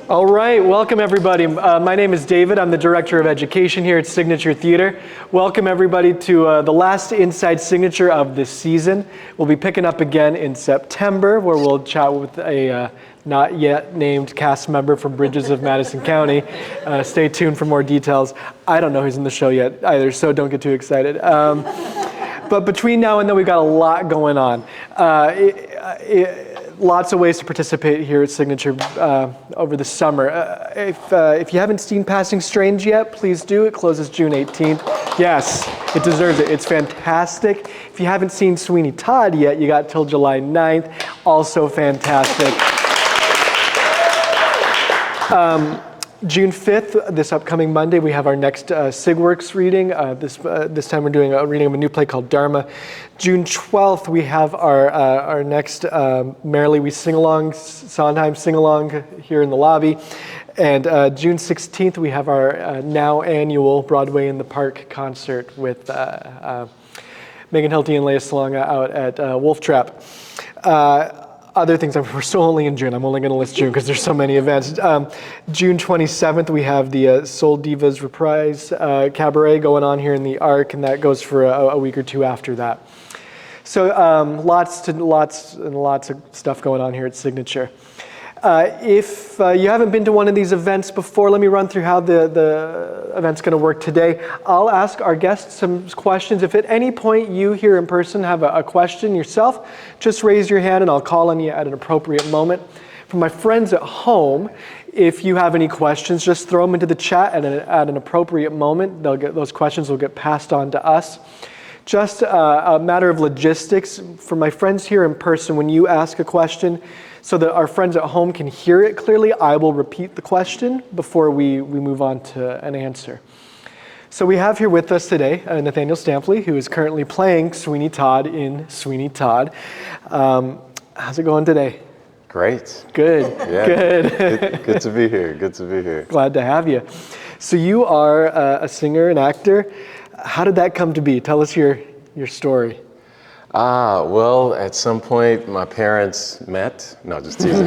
All right, welcome everybody. My name is David. I'm the Director of Education here at Signature Theater. Welcome everybody to the last Inside Signature of this season. We'll be picking up again in September, where we'll chat with a not yet named cast member from Bridges of Madison County. Stay tuned for more details. I don't know who's in the show yet either, so don't get too excited. But between now and then, we've got a lot going on. Lots of ways to participate here at Signature over the summer. If you haven't seen Passing Strange yet, please do. It closes June 18th. Yes, it deserves it. It's fantastic. If you haven't seen Sweeney Todd yet, you got till July 9th. Also fantastic. June 5th, this upcoming Monday, we have our next SigWorks reading. This time we're doing a reading of a new play called Dharma. June 12th, we have our next Merrily We Sing Along, Sondheim Sing Along here in the lobby. And June 16th, we have our now annual Broadway in the Park concert with Megan Hilty and Leah Salonga out at Wolf Trap. Other things, we're still only in June. I'm only going to list June because there's so many events. June 27th, we have the Soul Divas Reprise Cabaret going on here in the Arc, and that goes for a week or two after that. So lots of stuff going on here at Signature. If you haven't been to one of these events before, let me run through how the event's going to work today. I'll ask our guests some questions. If at any point you here in person have a question yourself, just raise your hand and I'll call on you at an appropriate moment. For my friends at home, if you have any questions, just throw them into the chat at an appropriate moment. Those questions will get passed on to us. Just a matter of logistics. For my friends here in person, when you ask a question, so that our friends at home can hear it clearly, I will repeat the question before we move on to an answer. So we have here with us today Nathaniel Stampley, who is currently playing Sweeney Todd in Sweeney Todd. How's it going today? Great. Good. Yeah. Good. Good to be here. Good to be here. Glad to have you. So you are a singer and actor. How did that come to be? Tell us your story. Well, at some point, my parents met. No, just teasing.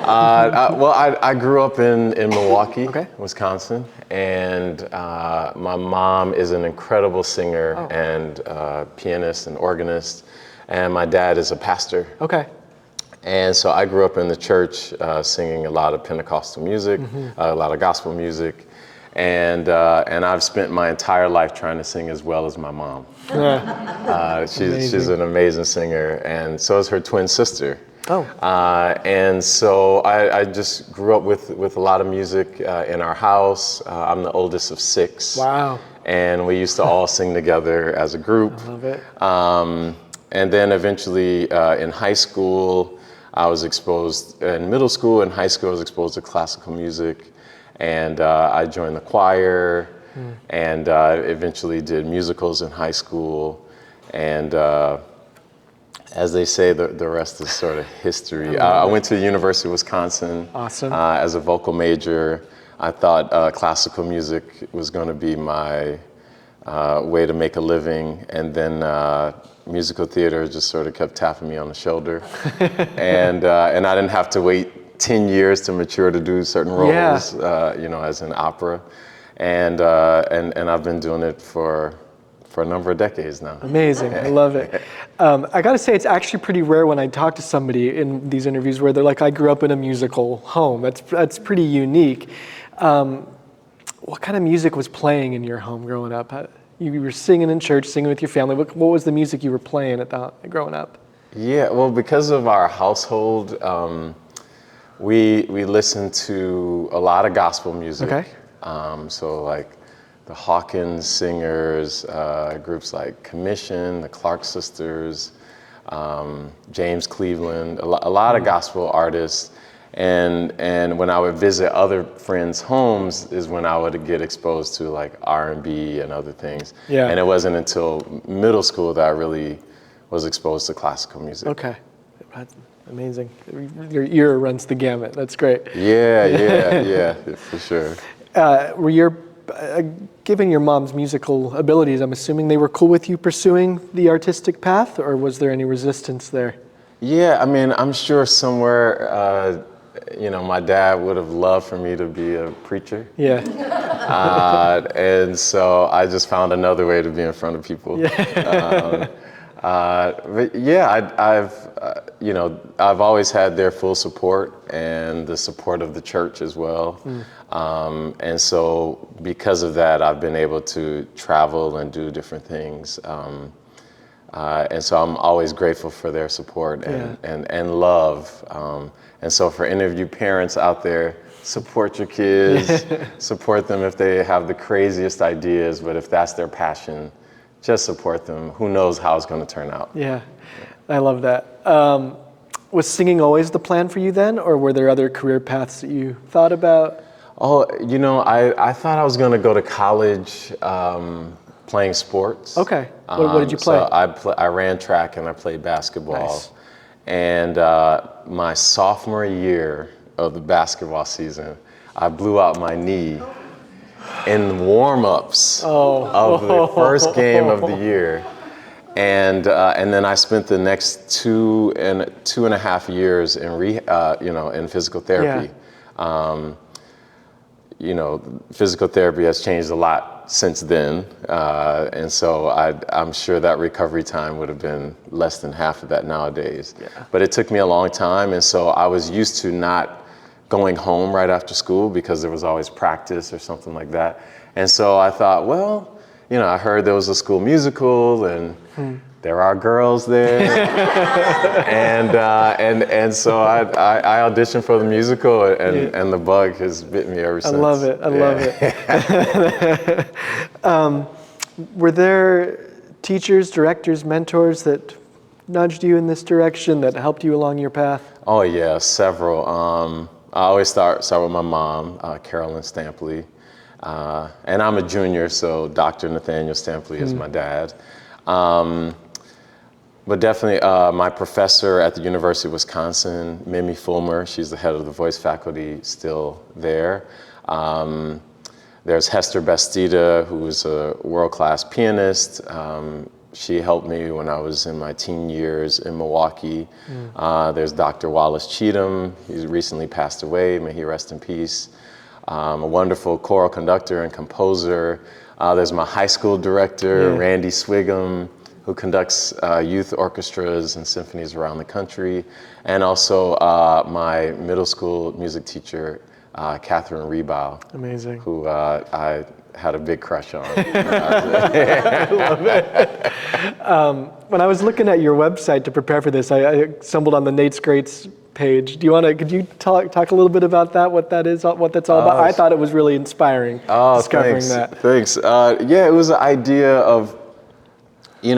I grew up in Milwaukee, Wisconsin, and my mom is an incredible singer and pianist and organist, and my dad is a pastor. Okay. And so I grew up in the church singing a lot of Pentecostal music, a lot of gospel music. And I've spent my entire life trying to sing as well as my mom. Yeah. She's an amazing singer, and so is her twin sister. Oh. And so I just grew up with a lot of music in our house. I'm the oldest of 6. Wow. And we used to all sing together as a group. I love it. And then eventually in high school, I was exposed, in middle school and high school, I was exposed to classical music. And I joined the choir and eventually did musicals in high school. And as they say, the rest is sort of history. I went to the University of Wisconsin. Awesome. As a vocal major. I thought classical music was going to be my way to make a living. And then musical theater just sort of kept tapping me on the shoulder. And I didn't have to wait 10 years to mature to do certain roles, as in opera, and I've been doing it for a number of decades now. Amazing, I love it. I gotta say, it's actually pretty rare when I talk to somebody in these interviews where they're like, I grew up in a musical home. That's pretty unique. What kind of music was playing in your home growing up? You were singing in church, singing with your family. What was the music you were playing growing up? Yeah, well, because of our household, we listen to a lot of gospel music. Okay. So like the Hawkins singers, groups like Commission, the Clark Sisters, James Cleveland, a lot of gospel artists. And when I would visit other friends' homes is when I would get exposed to like R&B and other things. Yeah. And it wasn't until middle school that I really was exposed to classical music. Okay. Amazing. Your ear runs the gamut. That's great. Yeah, for sure. Were you, given your mom's musical abilities, I'm assuming they were cool with you pursuing the artistic path, or was there any resistance there? Yeah, I mean, I'm sure somewhere my dad would have loved for me to be a preacher. Yeah. And so I just found another way to be in front of people. Yeah. But yeah, I've always had their full support and the support of the church as well. And so because of that, I've been able to travel and do different things. And so I'm always grateful for their support and love. And so for any of you parents out there, support your kids, support them if they have the craziest ideas, but if that's their passion, just support them. Who knows how it's going to turn out. Yeah, I love that. Was singing always the plan for you then, or were there other career paths that you thought about? Oh, I thought I was going to go to college playing sports. Okay. What did you play? So I ran track and I played basketball. Nice. And my sophomore year of the basketball season, I blew out my knee in warm-ups of the first game of the year. And then I spent the next two and a half years in in physical therapy. Physical therapy has changed a lot since then, and so I'm sure that recovery time would have been less than half of that nowadays. Yeah. But it took me a long time, and so I was used to not going home right after school because there was always practice or something like that. And so I thought, well, I heard there was a school musical, and there are girls there, and so I auditioned for the musical, and the bug has bit me ever since. I love it. I love it. Were there teachers, directors, mentors that nudged you in this direction, that helped you along your path? Oh yeah, several. I always start with my mom, Carolyn Stampley, and I'm a junior, so Dr. Nathaniel Stampley is my dad. But definitely my professor at the University of Wisconsin, Mimi Fulmer, she's the head of the voice faculty, still there. There's Hester Bastida, who's a world-class pianist. She helped me when I was in my teen years in Milwaukee. There's Dr. Wallace Cheatham. He's recently passed away. May he rest in peace. A wonderful choral conductor and composer. There's my high school director, Randy Swigum, who conducts youth orchestras and symphonies around the country. And also my middle school music teacher, Catherine Rebow. Amazing. Who I had a big crush on. I love it. When I was looking at your website to prepare for this, I stumbled on the Nate's Greats page. Could you talk a little bit about that, what that's all about? I thought it was really inspiring discovering that. Thanks. Yeah, it was an idea of,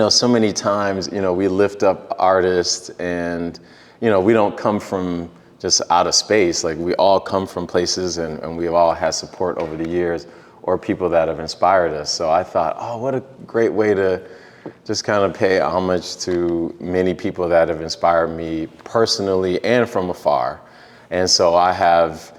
so many times, we lift up artists and, we don't come from just out of space. Like, we all come from places and we've all had support over the years or people that have inspired us. So I thought, what a great way to just kind of pay homage to many people that have inspired me personally and from afar. And so I have,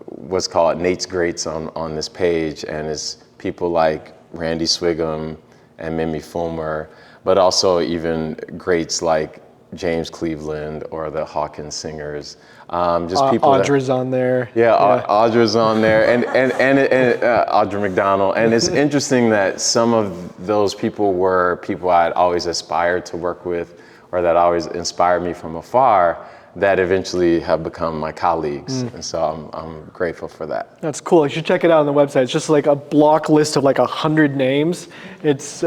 what's called Nate's Greats on this page, and it's people like Randy Swigum and Mimi Fulmer, but also even greats like James Cleveland or the Hawkins Singers. Just people. Audra's on there. Yeah, Audra's on there, and Audra McDonald. And it's interesting that some of those people were people I'd always aspired to work with, or that always inspired me from afar, that eventually have become my colleagues. And so I'm grateful for that. That's cool. You should check it out on the website. It's just like a block list of like 100 names. It's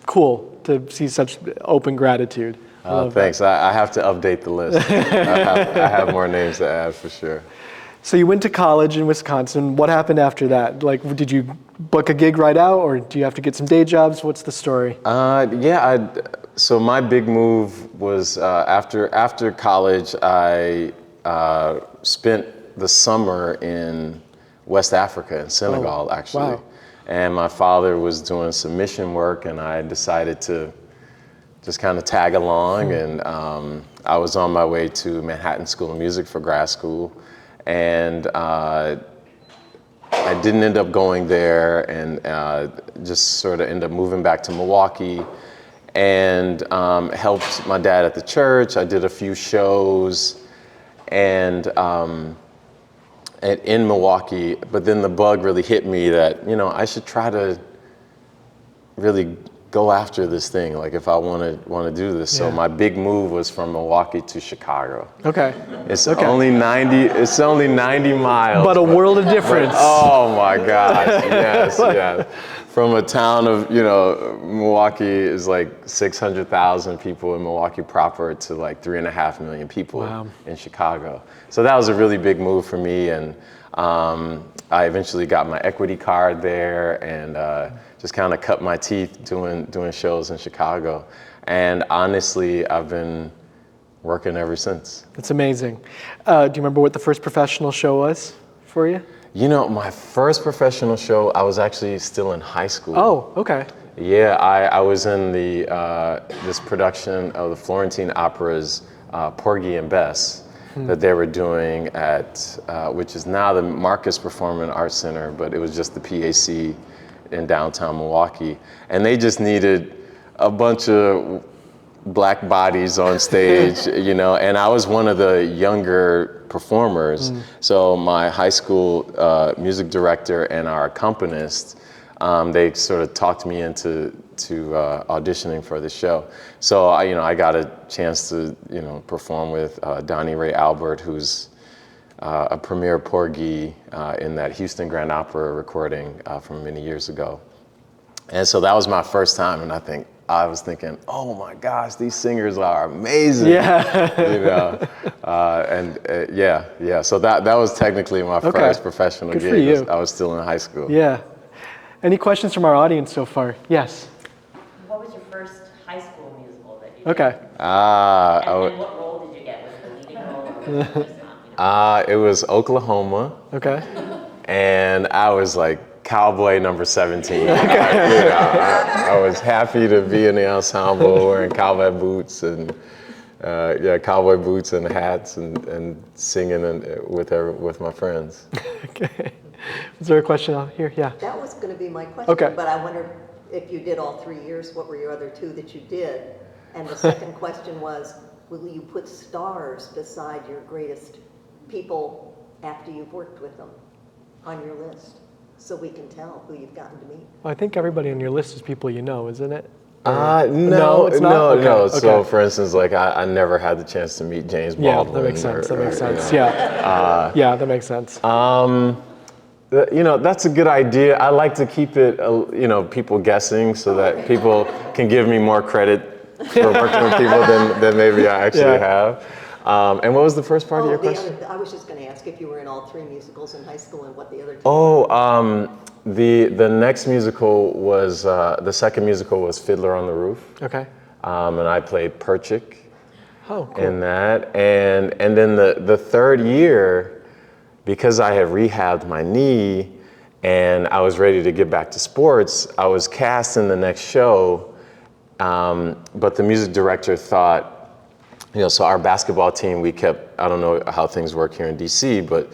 cool to see such open gratitude. Thanks. I have to update the list. I have more names to add for sure. So you went to college in Wisconsin. What happened after that? Like, did you book a gig right out, or do you have to get some day jobs? What's the story? So my big move was after college. I spent the summer in West Africa, in Senegal, actually. Wow. And my father was doing some mission work, and I decided to just kind of tag along. And I was on my way to Manhattan School of Music for grad school. And I didn't end up going there, and just sort of ended up moving back to Milwaukee. and helped my dad at the church. I did a few shows and in Milwaukee, but then the bug really hit me that, you know, I should try to really go after this thing, like if I want to do this. So my big move was from Milwaukee to Chicago. Okay. It's only 90 miles. But a world of difference. Oh my gosh, yes, yes. From a town of, you know, Milwaukee is like 600,000 people in Milwaukee proper to like 3.5 million people in Chicago. So that was a really big move for me, and I eventually got my equity card there, and just kind of cut my teeth doing shows in Chicago. And honestly, I've been working ever since. That's amazing. Do you remember what the first professional show was for you? You know, my first professional show, I was actually still in high school. Oh, okay. Yeah, I was in this production of the Florentine Opera's Porgy and Bess that they were doing at, which is now the Marcus Performing Arts Center, but it was just the PAC in downtown Milwaukee. And they just needed a bunch of black bodies on stage, you know, and I was one of the younger performers. So my high school music director and our accompanist, they sort of talked me into auditioning for the show. So I got a chance to, you know, perform with Donnie Ray Albert, who's a premier Porgy in that Houston Grand Opera recording from many years ago. And so that was my first time, and I was thinking, oh my gosh, these singers are amazing. Yeah. You know, yeah. So that was technically my first professional Good gig. for you. I was still in high school. Yeah. Any questions from our audience so far? Yes. What was your first high school musical that you did? Okay. And what role did you get? Was it a leading role or was it just not? It was Oklahoma, Okay. and I was like cowboy number 17. I was happy to be in the ensemble wearing cowboy boots and cowboy boots and hats and singing with my friends. Okay. Is there a question out here? Yeah. That was going to be my question, Okay. but I wondered if you did all 3 years, what were your other two that you did? And the second question was, will you put stars beside your greatest people after you've worked with them on your list, so we can tell who you've gotten to meet? Well, I think everybody on your list is people you know, isn't it? No, it's not? no. Okay. So, for instance, like I never had the chance to meet James Baldwin. Yeah, that makes sense. That makes sense. You know. Yeah, that makes sense. You know, that's a good idea. I like to keep it, you know, people guessing so that people can give me more credit for working with people than maybe I actually have. And what was the first part of your question? I was just going to ask if you were in all 3 musicals in high school and what the other two Oh, the next musical was, the second musical was Fiddler on the Roof. Okay. And I played Perchik Oh, cool. in that. And then the third year, because I had rehabbed my knee and I was ready to get back to sports, I was cast in the next show, but the music director thought, you know, so our basketball team, I don't know how things work here in DC, but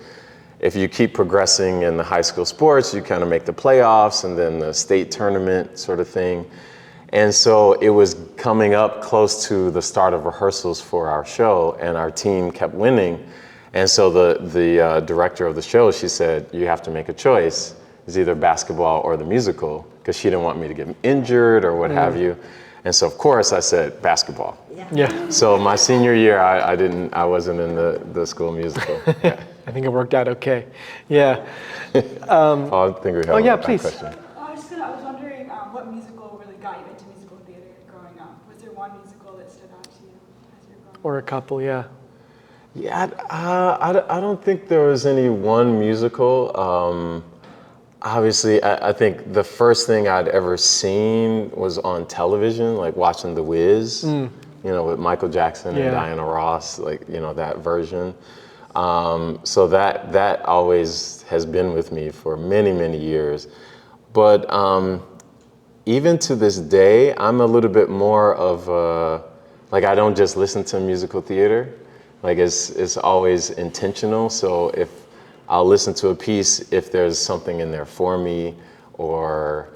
if you keep progressing in the high school sports, you kind of make the playoffs and then the state tournament sort of thing. And so it was coming up close to the start of rehearsals for our show, and our team kept winning. And so the director of the show, she said, you have to make a choice. It's either basketball or the musical, because she didn't want me to get injured or what have you. And so, of course, I said basketball. Yeah. So my senior year, I wasn't in the school musical. Yeah. I think it worked out okay. Yeah. I think we have a please. question. I was wondering what musical really got you into musical theater growing up? Was there one musical that stood out to you as you were growing up? Or a couple, yeah. Yeah, I don't think there was any one musical. Obviously, I think the first thing I'd ever seen was on television, like watching The Wiz, you know, with Michael Jackson and Diana Ross, like, you know, that version. So that always has been with me for many, many years. But even to this day, I'm a little bit more of like, I don't just listen to musical theater. Like it's always intentional. So if I'll listen to a piece, if there's something in there for me, or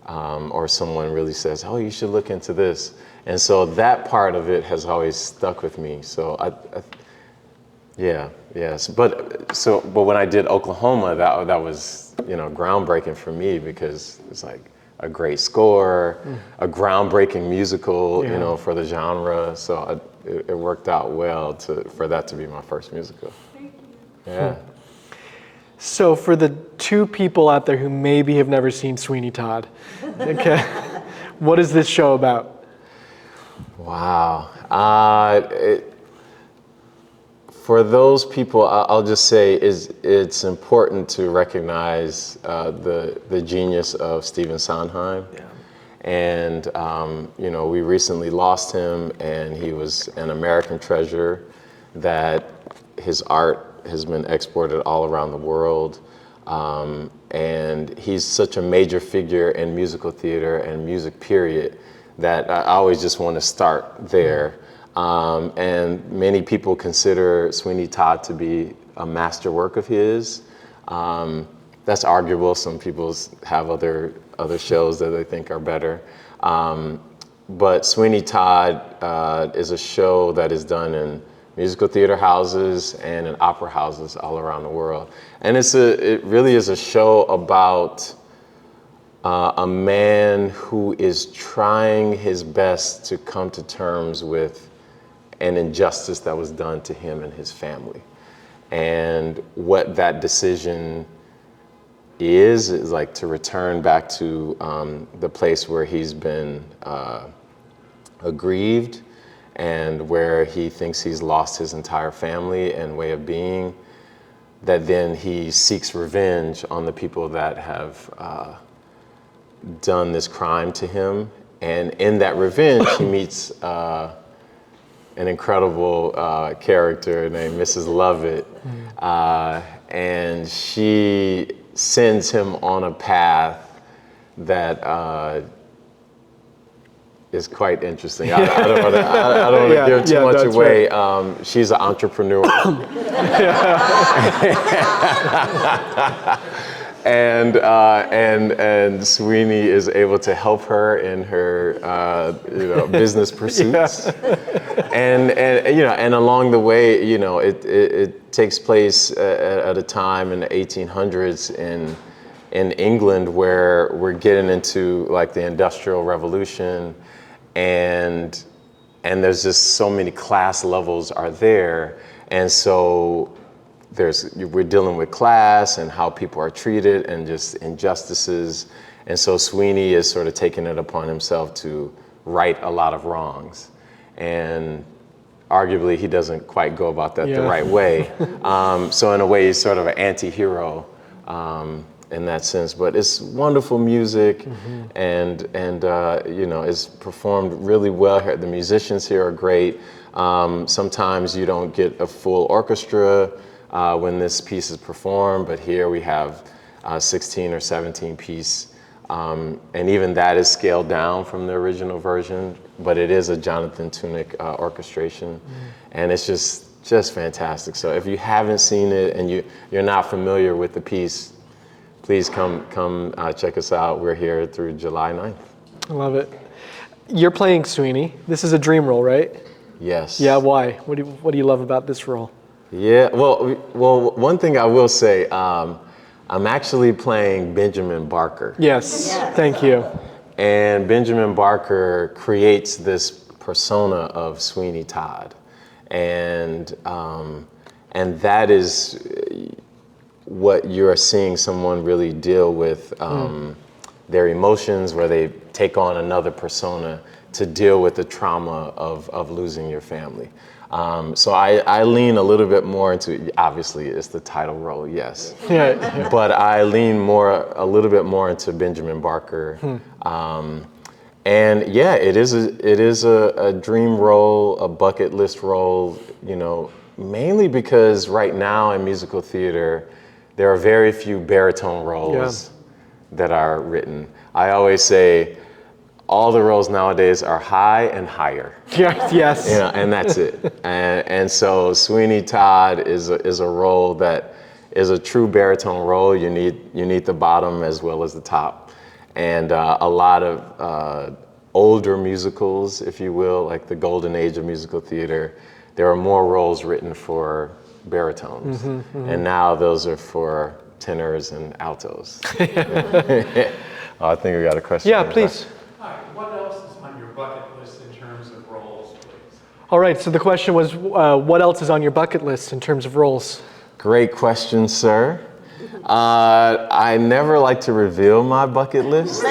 or someone really says, oh, you should look into this. And so that part of it has always stuck with me. So yes. But when I did Oklahoma, that was, groundbreaking for me, because it's like a great score, a groundbreaking musical, for the genre. So it worked out well for that to be my first musical. Thank you. Yeah. So for the two people out there who maybe have never seen Sweeney Todd, okay, what is this show about? Wow. For those people, I'll just say it's important to recognize the genius of Stephen Sondheim. Yeah. And, we recently lost him, and he was an American treasure that his art has been exported all around the world. And he's such a major figure in musical theater and music period that I always just want to start there. And many people consider Sweeney Todd to be a masterwork of his. That's arguable. Some people have other shows that they think are better. But Sweeney Todd is a show that is done in musical theater houses and in opera houses all around the world. And it really is a show about a man who is trying his best to come to terms with an injustice that was done to him and his family. And what that decision is like to return back to the place where he's been aggrieved, and where he thinks he's lost his entire family and way of being, that then he seeks revenge on the people that have done this crime to him. And in that revenge, he meets an incredible character named Mrs. Lovett. And she sends him on a path that is quite interesting. I don't want to give too much away. Right. She's an entrepreneur. And Sweeney is able to help her in her business pursuits. And along the way, it takes place at a time in the 1800s in England, where we're getting into like the Industrial Revolution, and there's just so many class levels are there, and so we're dealing with class and how people are treated and just injustices, and so Sweeney is sort of taking it upon himself to right a lot of wrongs, and arguably he doesn't quite go about that the right way. So in a way, he's sort of an anti-hero in that sense, but it's wonderful music, and it's performed really well here. The musicians here are great. Sometimes you don't get a full orchestra when this piece is performed, but here we have 16 or 17 piece, and even that is scaled down from the original version, but it is a Jonathan Tunick orchestration, and it's just fantastic. So if you haven't seen it and you're not familiar with the piece, please come check us out. We're here through July 9th. I love it. You're playing Sweeney. This is a dream role, right? Yes. Yeah, why? What do you love about this role? Yeah, well, one thing I will say, I'm actually playing Benjamin Barker. Yes, thank you. And Benjamin Barker creates this persona of Sweeney Todd. And that is what you're seeing someone really deal with their emotions, where they take on another persona to deal with the trauma of losing your family. So I lean a little bit more into, obviously it's the title role, yes. Yeah. But I lean a little bit more into Benjamin Barker. And yeah, it is a dream role, a bucket list role, mainly because right now in musical theater, there are very few baritone roles that are written. I always say all the roles nowadays are high and higher. Yes. And that's it. And so Sweeney Todd is a role that is a true baritone role. You need the bottom as well as the top. and a lot of older musicals, if you will, like the golden age of musical theater, there are more roles written for baritones, and now those are for tenors and altos. I think we got a question. Yeah, please. Hi, what else is on your bucket list in terms of roles, please? All right, so the question was, what else is on your bucket list in terms of roles? Great question, sir. I never like to reveal my bucket list.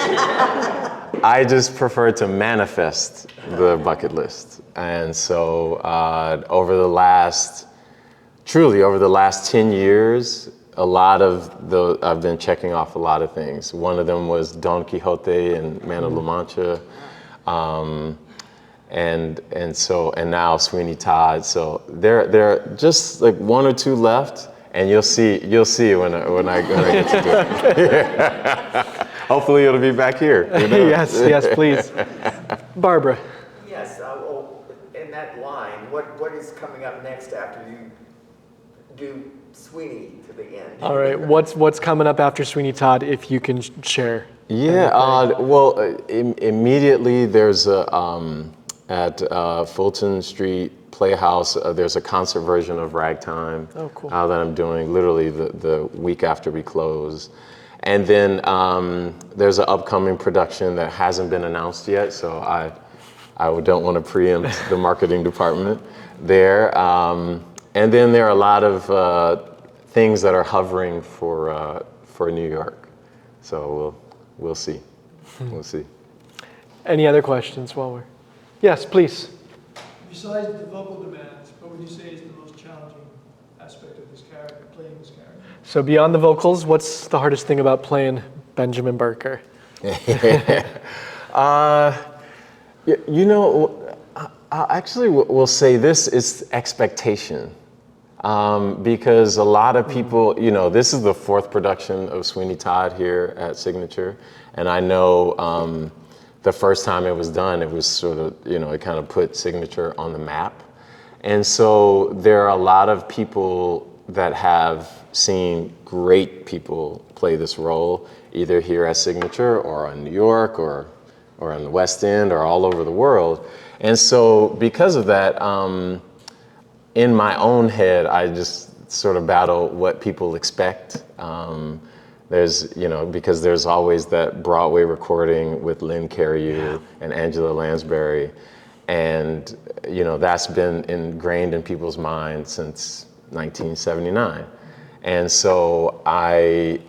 I just prefer to manifest the bucket list. And so over the last 10 years, I've been checking off a lot of things. One of them was Don Quixote and Man of La Mancha. And now Sweeney Todd. So there are just like one or two left, and you'll see when I get to do it. Hopefully it'll be back here. You know? Yes, please. Barbara. Yes, in that line, what is coming up next after you do Sweeney to the end? All right, what's coming up after Sweeney Todd, if you can share? Yeah, immediately there's at Fulton Street Playhouse, there's a concert version of Ragtime. Oh, cool. That I'm doing literally the week after we close. And then there's an upcoming production that hasn't been announced yet, so I don't want to preempt the marketing department there. And then there are a lot of things that are hovering for New York. So we'll see. We'll see. Any other questions while we're... Yes, please. Besides the vocal demands, what would you say is the most challenging aspect of this character, playing this character? So beyond the vocals, what's the hardest thing about playing Benjamin Barker? You know, I actually will say this is expectation. Because a lot of people, you know, this is the fourth production of Sweeney Todd here at Signature. And I know the first time it was done, it was sort of, you know, it kind of put Signature on the map. And so there are a lot of people that have seen great people play this role, either here at Signature or in New York or in the West End or all over the world. And so because of that, in my own head, I just sort of battle what people expect. There's, you know, because there's always that Broadway recording with Lynn Carriou and Angela Lansbury. And, you know, that's been ingrained in people's minds since 1979. And so I've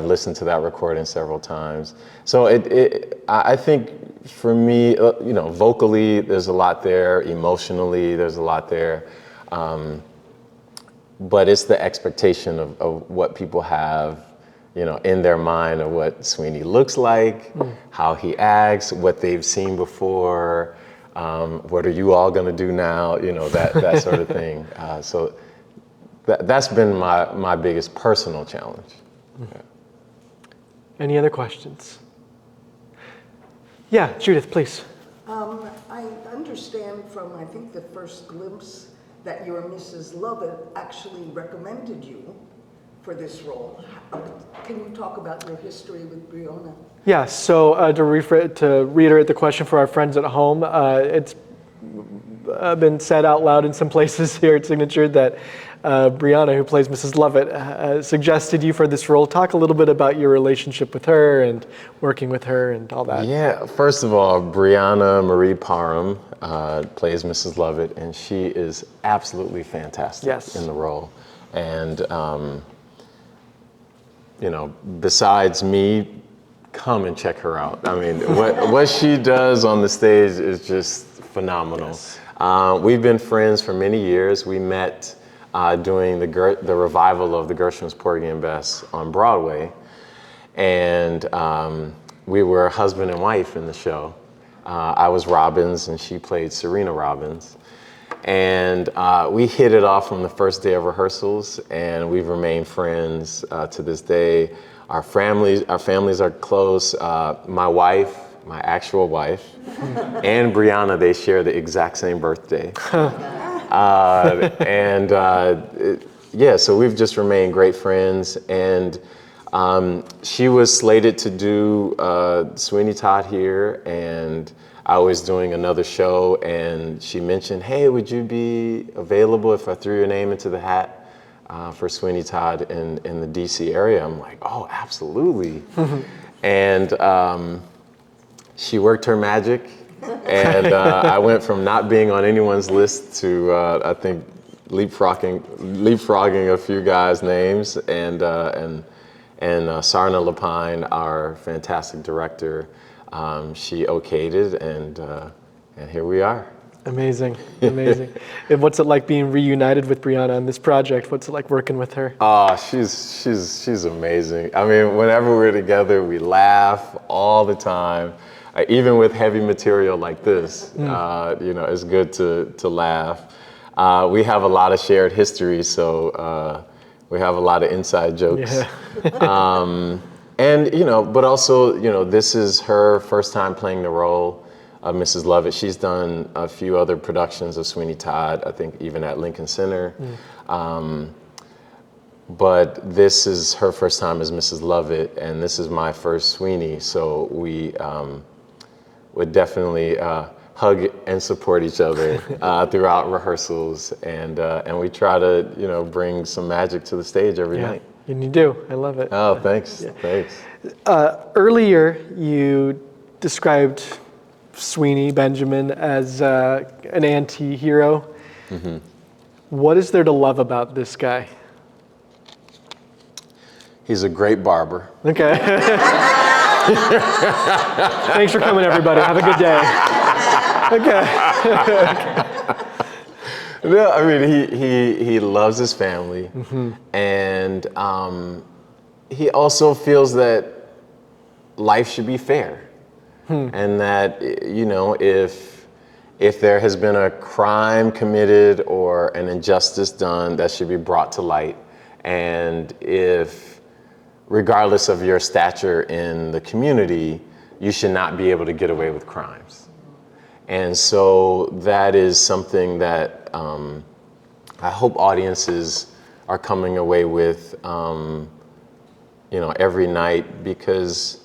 listened to that recording several times. So I think for me, you know, vocally, there's a lot there. Emotionally, there's a lot there. But it's the expectation of what people have, you know, in their mind of what Sweeney looks like, how he acts, what they've seen before, what are you all gonna do now, you know, that sort of thing. So that's been my biggest personal challenge. Yeah. Any other questions? Yeah, Judith, please. I understand from, I think, the first glimpse that your Mrs. Lovett actually recommended you for this role. Can you talk about your history with Brianna? Yeah, so to reiterate the question for our friends at home, it's been said out loud in some places here at Signature that Brianna, who plays Mrs. Lovett, suggested you for this role. Talk a little bit about your relationship with her and working with her and all that. Yeah, first of all, Brianna Marie Parham plays Mrs. Lovett, and she is absolutely fantastic in the role. And, you know, besides me, come and check her out. I mean, what she does on the stage is just phenomenal. Yes. We've been friends for many years. We met doing the revival of the Gershwin's Porgy and Bess on Broadway. And we were husband and wife in the show. I was Robbins and she played Serena Robbins. And we hit it off from the first day of rehearsals, and we've remained friends to this day. Our families are close. My wife, my actual wife, and Brianna, they share the exact same birthday. Yeah, so we've just remained great friends. And She was slated to do Sweeney Todd here, and I was doing another show, and she mentioned, hey, would you be available if I threw your name into the hat for Sweeney Todd in the DC area? I'm like, oh, absolutely. And she worked her magic, and I went from not being on anyone's list to, I think, leapfrogging a few guys' names, and Sarna Lapine, our fantastic director, she okayed it, and here we are. Amazing, amazing. And what's it like being reunited with Brianna on this project? What's it like working with her? Oh, she's amazing. I mean, whenever we're together, we laugh all the time. Even with heavy material like this, it's good to laugh. We have a lot of shared history, so we have a lot of inside jokes. Yeah. And, but also, this is her first time playing the role of Mrs. Lovett. She's done a few other productions of Sweeney Todd, I think even at Lincoln Center. But this is her first time as Mrs. Lovett, and this is my first Sweeney, so we would definitely hug and support each other throughout rehearsals, and we try to bring some magic to the stage every night. And you do. I love it. Oh, thanks. Thanks. Earlier, you described Sweeney Benjamin as an anti-hero. Mm-hmm. What is there to love about this guy? He's a great barber. Okay. Thanks for coming, everybody. Have a good day. Okay. No, I mean, he loves his family, and he also feels that life should be fair, and that if there has been a crime committed or an injustice done, that should be brought to light, and if, regardless of your stature in the community, you should not be able to get away with crimes. And so that is something that I hope audiences are coming away with, every night, because,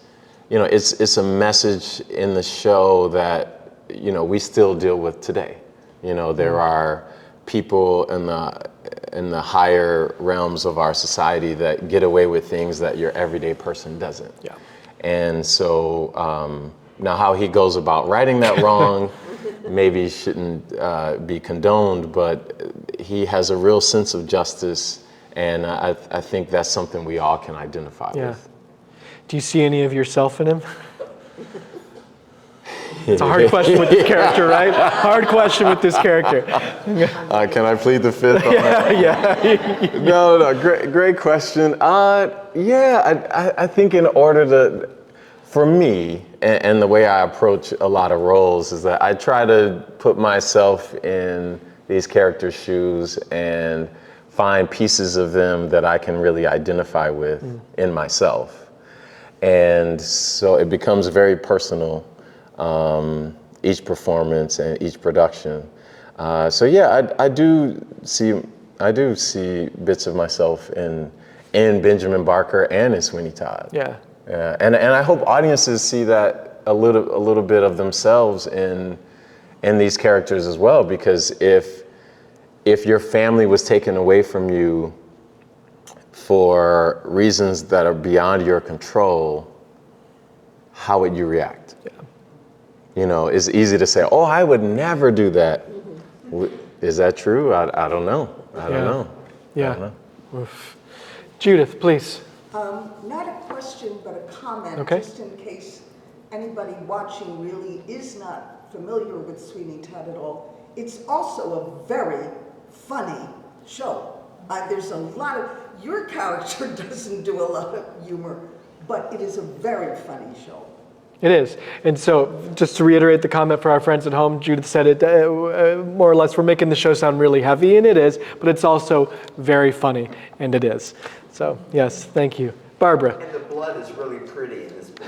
it's a message in the show that, we still deal with today. There are people in the higher realms of our society that get away with things that your everyday person doesn't. Yeah. And so now how he goes about righting that wrong maybe shouldn't be condoned, but he has a real sense of justice, and I think that's something we all can identify with. Do you see any of yourself in him? It's a hard question with this character, right? Hard question with this character. Can I plead the fifth? Yeah. No, great question. I think in order to, for me, and the way I approach a lot of roles is that I try to put myself in these characters' shoes and find pieces of them that I can really identify with in myself. And so it becomes very personal, each performance and each production. I do see bits of myself in Benjamin Barker and in Sweeney Todd. Yeah. And I hope audiences see that a little bit of themselves in these characters as well, because if your family was taken away from you for reasons that are beyond your control, how would you react? Yeah. It's easy to say, oh, I would never do that. Is that true? I don't know. I don't know. Yeah. I don't know. Oof. Judith, please. Not a question, but a comment, Okay. just in case anybody watching really is not familiar with Sweeney Todd at all. It's also a very funny show. There's a lot of, your character doesn't do a lot of humor, but it is a very funny show. It is. And so just to reiterate the comment for our friends at home, Judith said it more or less, we're making the show sound really heavy, and it is, but it's also very funny, and it is. So yes, thank you. Barbara. And the blood is really pretty in this picture.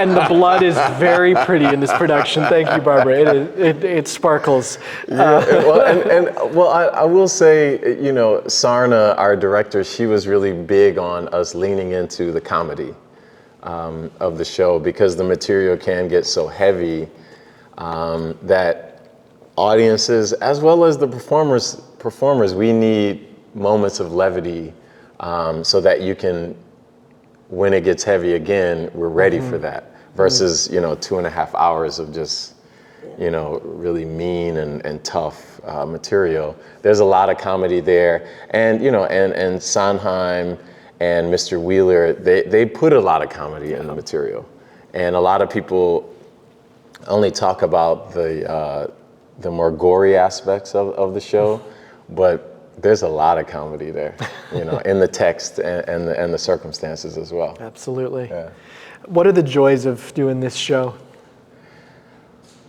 And the blood is very pretty in this production. Thank you, Barbara. It sparkles. I will say, Sarna, our director, she was really big on us leaning into the comedy of the show, because the material can get so heavy that audiences, as well as the performers, we need moments of levity so that you can, when it gets heavy again, we're ready for that. Versus, 2.5 hours of just, really mean and tough material. There's a lot of comedy there, and and Sondheim and Mr. Wheeler, they put a lot of comedy in the material, and a lot of people only talk about the more gory aspects of the show, but there's a lot of comedy there, in the text and the circumstances as well. Absolutely. Yeah. What are the joys of doing this show?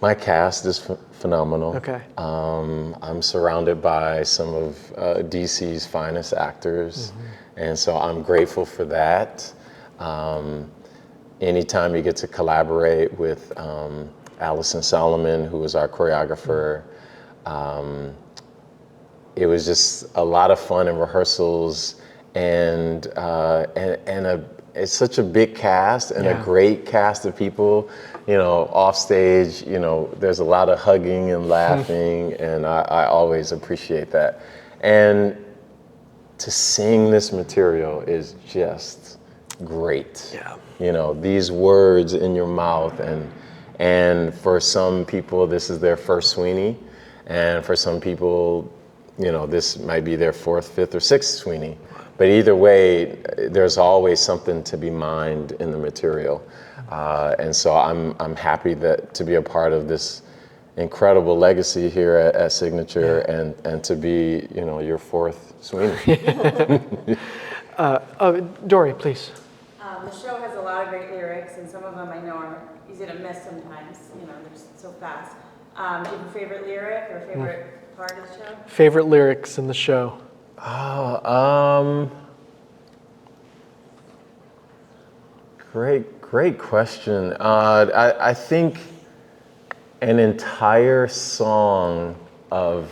My cast is phenomenal. Okay. I'm surrounded by some of DC's finest actors, and so I'm grateful for that. Anytime you get to collaborate with Allison Solomon, who was our choreographer, it was just a lot of fun in rehearsals, and it's such a big cast and a great cast of people. Off stage, there's a lot of hugging and laughing, and I always appreciate that. And to sing this material is just great. Yeah. These words in your mouth, and for some people this is their first Sweeney, and for some people, this might be their 4th, 5th, or 6th Sweeney. But either way, there's always something to be mined in the material. And so I'm happy to be a part of this incredible legacy here at Signature, and to be, your 4th Sweeney. Dory, please. The show has a lot of great lyrics, and some of them I know are easy to miss sometimes. They're so fast. Do you have a favorite lyric or favorite part of the show? Favorite lyrics in the show? Great question. I think an entire song of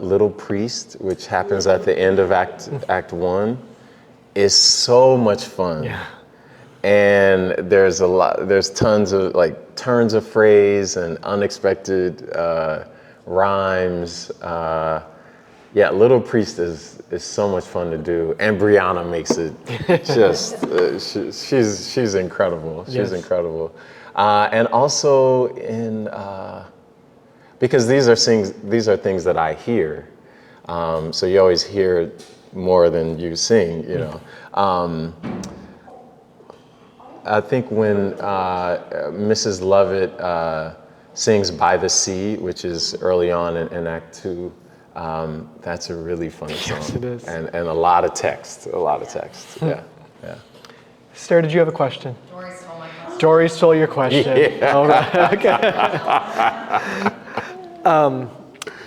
Little Priest, which happens at the end of Act 1, is so much fun. Yeah. And there's tons of turns of phrase and unexpected rhymes. Little Priest is so much fun to do, and Brianna makes it just she's incredible. She's incredible, and also because these are things that I hear, so you always hear more than you sing, I think when Mrs. Lovett sings "By the Sea," which is early on in Act 2. That's a really fun song. Yes, it is. And a lot of text. Yeah. Sarah, did you have a question? Dory stole my question. Dory stole your question. Yeah. All right. Okay.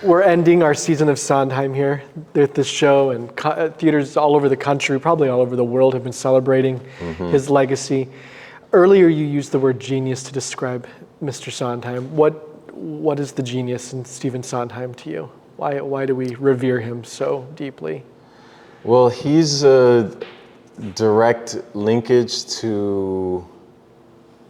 We're ending our season of Sondheim here with this show, and theaters all over the country, probably all over the world, have been celebrating his legacy. Earlier, you used the word genius to describe Mr. Sondheim. What is the genius in Stephen Sondheim to you? Why do we revere him so deeply? Well, he's a direct linkage to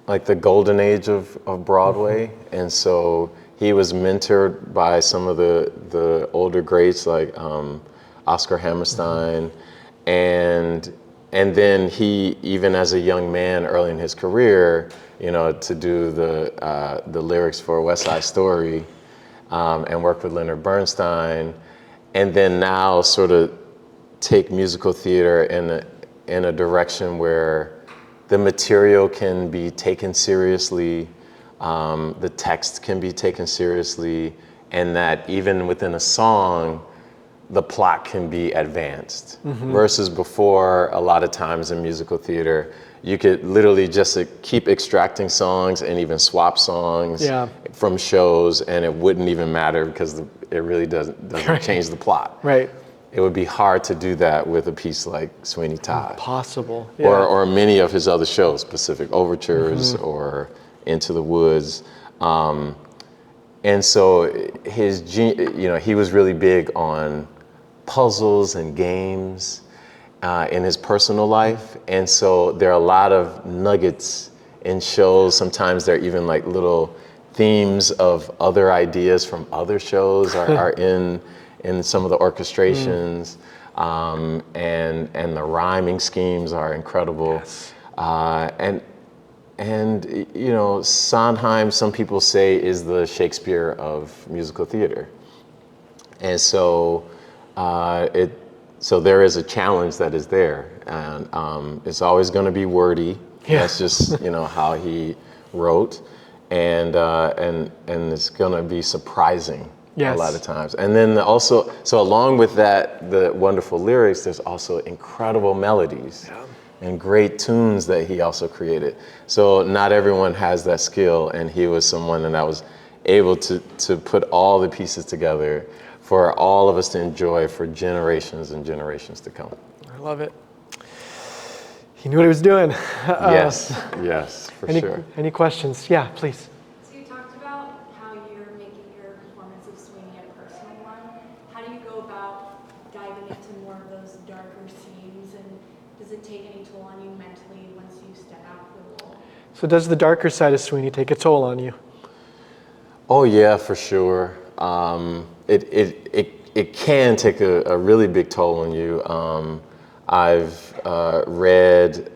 the golden age of Broadway, and so he was mentored by some of the older greats like Oscar Hammerstein, and then he, even as a young man early in his career, to do the lyrics for West Side Story. And work with Leonard Bernstein, and then now sort of take musical theater in a direction where the material can be taken seriously, the text can be taken seriously, and that even within a song, the plot can be advanced. Versus before, a lot of times in musical theater, you could literally just keep extracting songs and even swap songs from shows, and it wouldn't even matter because it really doesn't change the plot. Right. it would be hard to do that with a piece like Sweeney Todd. Possible. Or many of his other shows, Pacific Overtures or Into the Woods. And so he was really big on puzzles and games in his personal life. And so there are a lot of nuggets in shows. Sometimes they're even like little themes of other ideas from other shows are in some of the orchestrations. And the rhyming schemes are incredible. Yes. And you know, Sondheim, some people say, is the Shakespeare of musical theater. And so so there is a challenge that is there, and it's always going to be wordy. Yeah. That's just, you know, how he wrote, and it's going to be surprising. Yes. A lot of times. And then also, so along with that, the wonderful lyrics, there's also incredible melodies and great tunes that he also created. So not everyone has that skill, and he was someone that was able to put all the pieces together for all of us to enjoy for generations and generations to come. I love it. He knew what he was doing. Yes, for sure. Any questions? Yeah, please. So you talked about how you're making your performance of Sweeney a personal one. How do you go about diving into more of those darker scenes, and does it take any toll on you mentally once you step out of the role? So does the darker side of Sweeney take a toll on you? Oh yeah, for sure. It can take a really big toll on you. I've read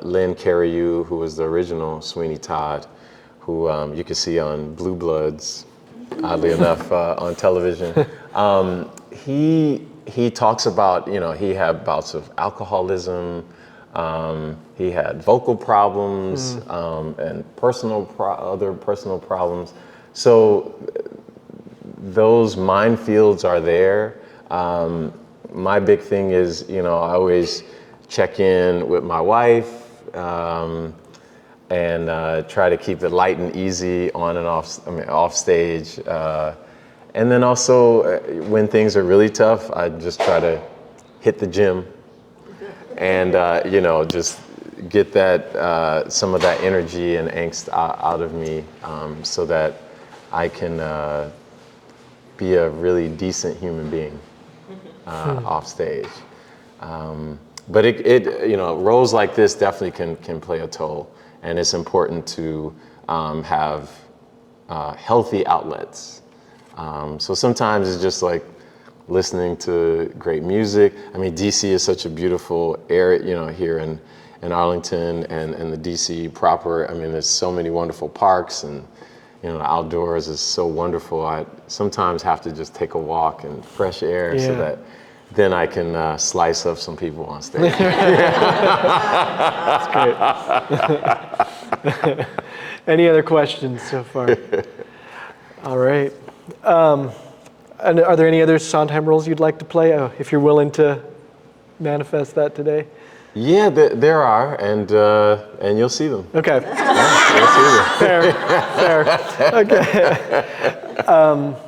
Lynn Carreyrou, who was the original Sweeney Todd, who you can see on Blue Bloods, oddly enough, on television. He talks about, you know, he had bouts of alcoholism, he had vocal problems, and other personal problems. So those minefields are there. My big thing is, you know, I always check in with my wife and try to keep it light and easy on and off stage. And then also when things are really tough, I just try to hit the gym and, you know, just get that, some of that energy and angst out of me so that I can be a really decent human being off stage. But it you know, roles like this definitely can play a toll, and it's important to have healthy outlets. So sometimes it's just like listening to great music. I mean, DC is such a beautiful area, you know, here in Arlington and the DC proper. I mean, there's so many wonderful parks, and you know, the outdoors is so wonderful. I sometimes have to just take a walk in fresh air so that then I can slice up some people on stage. That's great. Any other questions so far? All right. And are there any other Sondheim roles you'd like to play, if you're willing to manifest that today? Yeah, there are, and you'll see them. Okay. Yeah, you'll see them. Fair. Okay.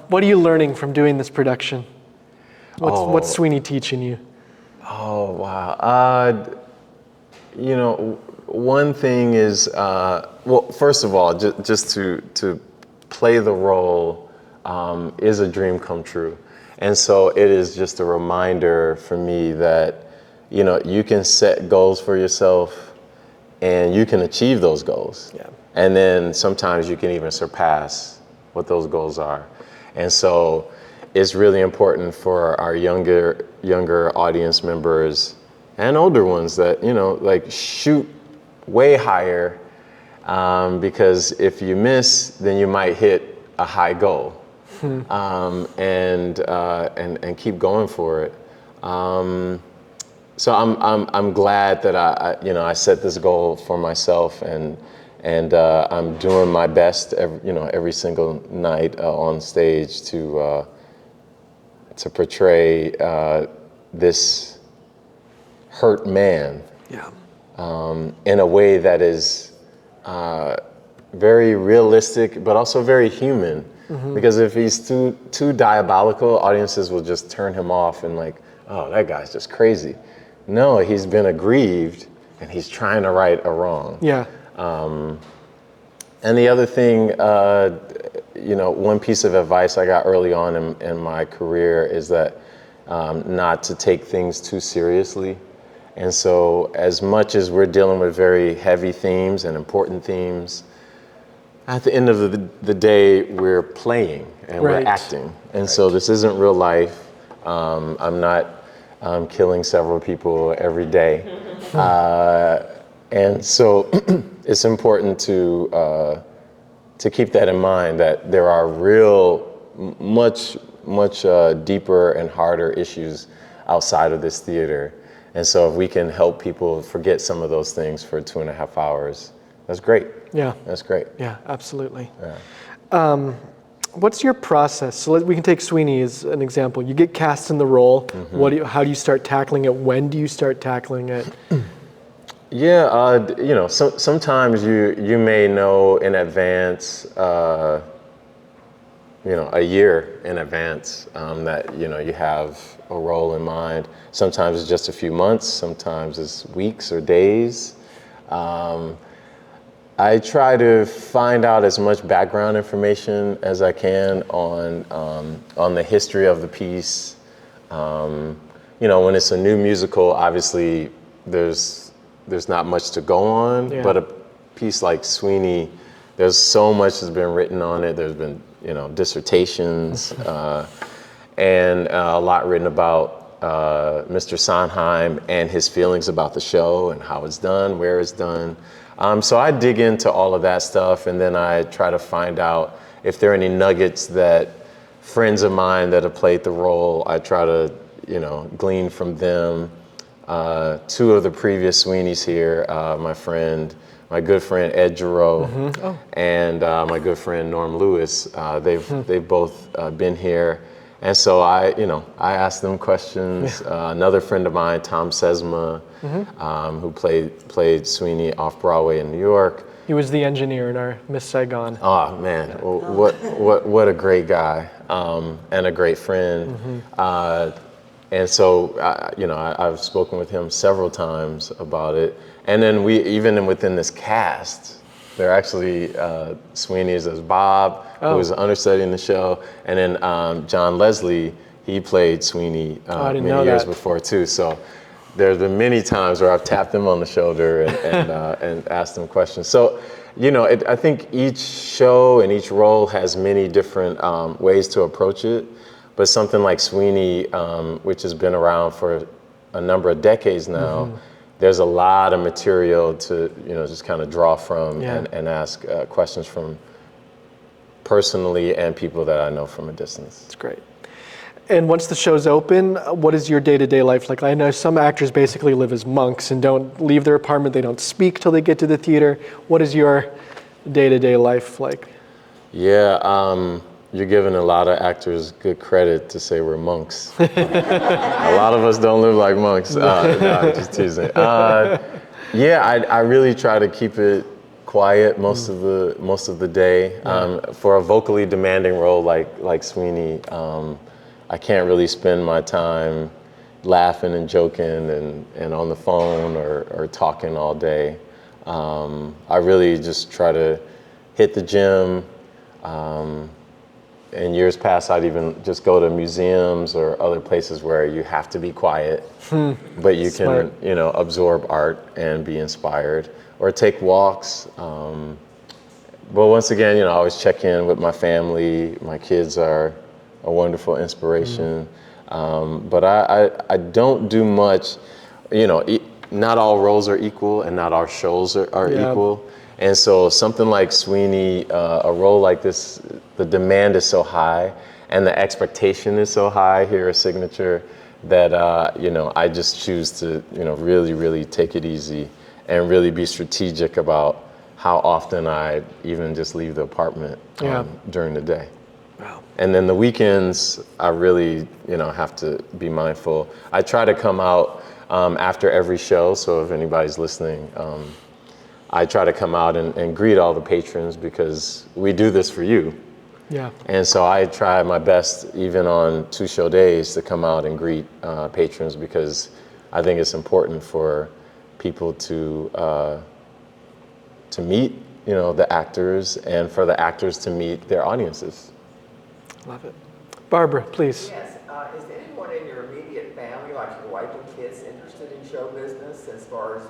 What are you learning from doing this production? What's Sweeney teaching you? Oh, wow. You know, one thing is, well, first of all, just to play the role is a dream come true. And so it is just a reminder for me that, you know, you can set goals for yourself and you can achieve those goals. Yeah. And then sometimes you can even surpass what those goals are. And so it's really important for our younger audience members and older ones that, you know, like shoot way higher, because if you miss, then you might hit a high goal. And keep going for it. So I'm glad that I set this goal for myself, and I'm doing my best every single night on stage to portray this hurt man in a way that is very realistic, but also very human. Because if he's too diabolical, audiences will just turn him off in like oh, that guy's just crazy. No, he's been aggrieved and he's trying to right a wrong. Yeah. And the other thing, one piece of advice I got early on in my career is that not to take things too seriously. And so as much as we're dealing with very heavy themes and important themes, at the end of the day, we're playing and we're acting. And so this isn't real life. I'm not killing several people every day. And so it's important to keep that in mind, that there are real, much deeper and harder issues outside of this theater. And so if we can help people forget some of those things for 2.5 hours, that's great. Yeah. That's great. Yeah, absolutely. Yeah. What's your process? So we can take Sweeney as an example. You get cast in the role. How do you start tackling it? When do you start tackling it? Yeah, sometimes you may know in advance, a year in advance that, you have a role in mind. Sometimes it's just a few months, sometimes it's weeks or days. I try to find out as much background information as I can on the history of the piece. When it's a new musical, obviously there's not much to go on, but a piece like Sweeney, there's so much that's been written on it. There's been, dissertations and a lot written about Mr. Sondheim and his feelings about the show and how it's done, where it's done. So I dig into all of that stuff, and then I try to find out if there are any nuggets that friends of mine that have played the role, I try to, glean from them. 2 of the previous Sweeneys here, my good friend Ed Giroux, and my good friend Norm Lewis, they've both been here. And so I asked them questions. Another friend of mine, Tom Sesma, who played Sweeney off Broadway in New York. He was the engineer in our Miss Saigon. Oh man, what a great guy and a great friend. And so I've spoken with him several times about it. And then even within this cast, there are actually Sweeney's as Bob, who was an understudy in the show, and then John Leslie, he played Sweeney many years before too. So there's been many times where I've tapped him on the shoulder and asked him questions. So I think each show and each role has many different ways to approach it. But something like Sweeney, which has been around for a number of decades now, there's a lot of material to just kind of draw from and ask questions from personally and people that I know from a distance. That's great. And once the show's open, what is your day-to-day life like? I know some actors basically live as monks and don't leave their apartment. They don't speak till they get to the theater. What is your day-to-day life like? Yeah, you're giving a lot of actors good credit to say we're monks. A lot of us don't live like monks. No, I'm just teasing. I really try to keep it quiet most of the day. For a vocally demanding role like Sweeney, I can't really spend my time laughing and joking and on the phone or talking all day. I really just try to hit the gym. In years past, I'd even just go to museums or other places where you have to be quiet, but you can, absorb art and be inspired, or take walks. But once again, I always check in with my family. My kids are a wonderful inspiration. But I don't do much, not all roles are equal and not all shows are equal. And so something like Sweeney, a role like this, the demand is so high and the expectation is so high here at Signature that, I just choose to, really, really take it easy and really be strategic about how often I even just leave the apartment during the day. Wow. And then the weekends, I really, have to be mindful. I try to come out after every show, so if anybody's listening, I try to come out and greet all the patrons because we do this for you. Yeah. And so I try my best, even on 2 show days, to come out and greet patrons, because I think it's important for people to meet, the actors, and for the actors to meet their audiences. Love it. Barbara, please. Yes, is anyone in your immediate family, like your wife and kids, interested in show business as far as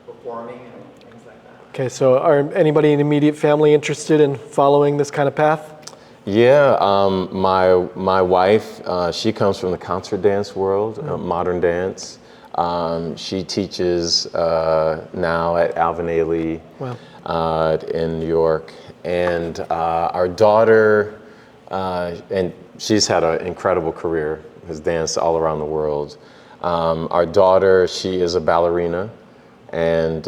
performing and things like that? Okay, so are anybody in immediate family interested in following this kind of path? Yeah, my wife, she comes from the concert dance world, modern dance. She teaches now at Alvin Ailey in New York. And our daughter, and she's had an incredible career, has danced all around the world. Our daughter, she is a ballerina, and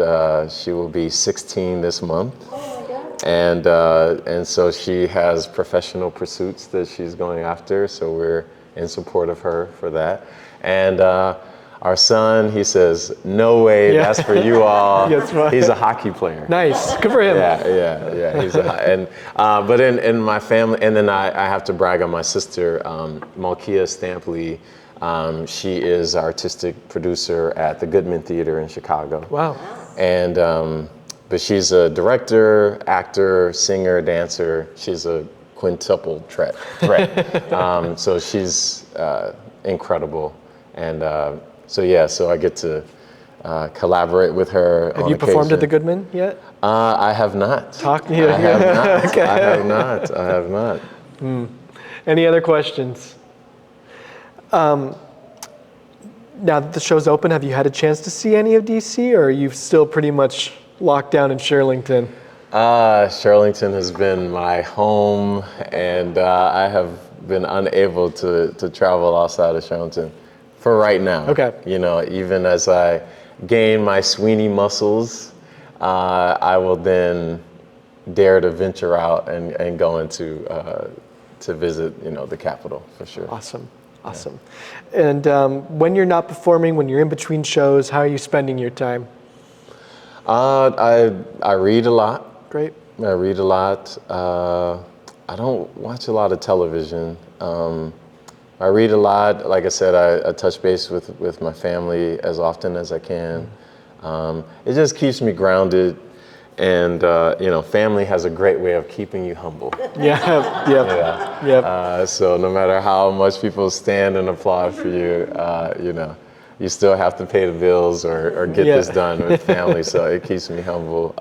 she will be 16 this month. And so she has professional pursuits that she's going after, so we're in support of her for that. And our son, he says, no way, that's for you all. He's a hockey player. Nice, good for him. Yeah. He's but in my family, and then I have to brag on my sister, Malkia Stampley. She is artistic producer at the Goodman Theater in Chicago. Wow. And but she's a director, actor, singer, dancer. She's a quintuple threat. So she's incredible. And so I get to collaborate with her. Have you performed at the Goodman yet? I have not. I have not. Okay. I have not. Any other questions? Now that the show's open, have you had a chance to see any of DC, or are you still pretty much locked down in Shirlington? Shirlington has been my home, and I have been unable to travel outside of Shirlington for right now. Okay. Even as I gain my Sweeney muscles, I will then dare to venture out and go into to visit, the Capitol for sure. Awesome. And when you're not performing, when you're in between shows, how are you spending your time? I read a lot. Great. I read a lot. I don't watch a lot of television. I read a lot. Like I said, I touch base with my family as often as I can. It just keeps me grounded. And, family has a great way of keeping you humble. So no matter how much people stand and applaud for you, you still have to pay the bills or get this done with family. So it keeps me humble